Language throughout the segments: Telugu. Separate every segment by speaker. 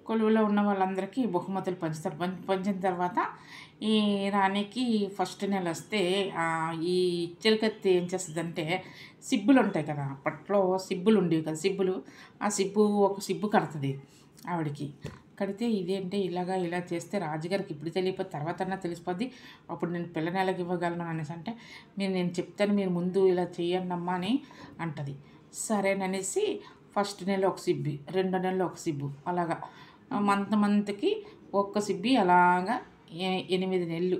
Speaker 1: కొలువులో ఉన్న వాళ్ళందరికీ బహుమతులు పంచుతారు. పంచిన తర్వాత ఈ రాణికి ఫస్ట్ నెల వస్తే ఈ చిలకత్తి ఏం చేస్తుందంటే సిబ్బులు ఉంటాయి కదా, అప్పట్లో సిబ్బులు ఉండేవి కదా, సిబ్బులు, ఆ సిబ్బు ఒక సిబ్బు కడుతుంది ఆవిడకి. కడితే ఇదేంటి ఇలా చేస్తే రాజుగారికి ఇప్పుడు తెలియకపోతే తర్వాతన్నా తెలిసిపోద్ది, అప్పుడు నేను పిల్ల నెలకి ఇవ్వగలను అనేసి అంటే, నేను చెప్తాను, మీరు ముందు ఇలా చేయండి అమ్మా అని అంటది. సరేననేసి ఫస్ట్ నెల ఒక సిబ్బి, రెండో నెలలో ఒక సిబ్బు, అలాగా మంత్కి ఒక్క సిబ్బి అలాగా 8 నెలలు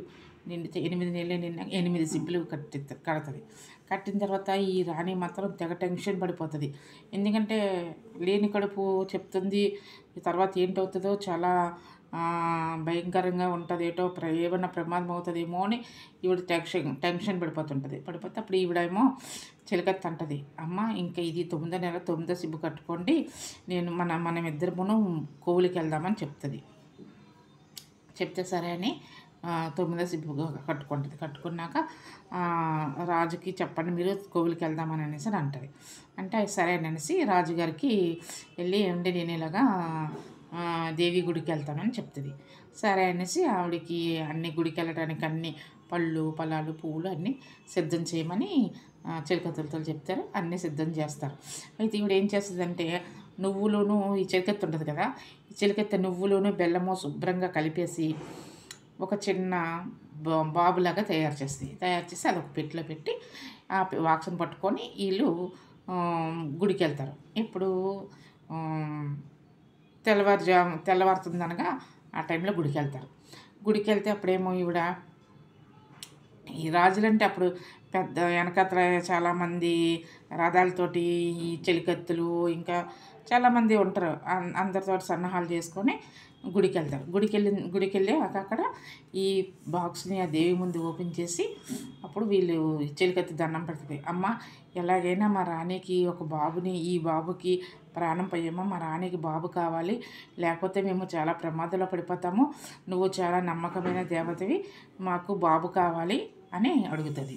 Speaker 1: నిండితే 8 నెలలు నిండా 8 సిబ్బులు కడుతుంది. కట్టిన తర్వాత ఈ రాణి మాత్రం తెగ టెన్షన్ పడిపోతుంది. ఎందుకంటే లేని కడుపు చెప్తుంది, తర్వాత ఏంటవుతుందో చాలా భయంకరంగా ఉంటుంది, ఏమన్నా ప్రమాదం అవుతుందేమో అని ఈవిడ టెన్షన్ పడిపోతే అప్పుడు ఈవిడేమో చిలకత్తి అంటది, అమ్మ ఇంకా ఇది 9వ నెల 9వ సిబ్బు కట్టుకోండి, మనం ఇద్దరమును కోవిలికి వెళ్దామని చెప్తుంది. చెప్తే సరే అని 9వ సిబ్బు కట్టుకుంటుంది. కట్టుకున్నాక రాజుకి చెప్పండి, మీరు కోవిలికి వెళ్దామని అనేసి అంటది. అంటే సరే అనేసి రాజుగారికి వెళ్ళి ఏమండి నేను ఇలాగా దేవి గుడికి వెళ్తానని చెప్తుంది. సరే అనేసి ఆవిడకి అన్ని గుడికి వెళ్ళడానికి అన్ని పళ్ళు ఫలాలు పువ్వులు అన్నీ సిద్ధం చేయమని చిలకత్తలతో చెప్తారు. అన్నీ సిద్ధం చేస్తారు. అయితే ఈవిడ ఏం చేస్తుందంటే నువ్వులోను ఈ చిలకత్తి ఉంటుంది కదా, ఈ చిలకత్తి నువ్వులోను బెల్లము శుభ్రంగా కలిపేసి ఒక చిన్న బాబులాగా తయారు చేసి అదొక పెట్టిలో పెట్టి ఆ వాక్స్ని పట్టుకొని వీళ్ళు గుడికి వెళ్తారు. ఇప్పుడు తెల్లవారుతుందనగా ఆ టైంలో గుడికి వెళ్తారు. గుడికి వెళ్తే అప్పుడేమో ఈవిడ ఈ రాజులంటే అప్పుడు పెద్ద వెనకత్ర చాలామంది రథాలతోటి ఈ చెలికత్తులు ఇంకా చాలామంది ఉంటారు, అందరితో సన్నాహాలు చేసుకొని గుడికి వెళ్తారు. గుడికి వెళ్ళి అక్కడ ఈ బాక్స్ని ఆ దేవి ముందు ఓపెన్ చేసి అప్పుడు వీళ్ళు చెలికత్తి దండం పెడుతుంది. అమ్మ ఎలాగైనా మా రాణికి ఒక బాబుని, ఈ బాబుకి ప్రాణం పోయేమో, మా రాణికి బాబు కావాలి, లేకపోతే మేము చాలా ప్రమాదంలో పడిపోతాము, నువ్వు చాలా నమ్మకమైన దేవతవి, మాకు బాబు కావాలి అని అడుగుతుంది.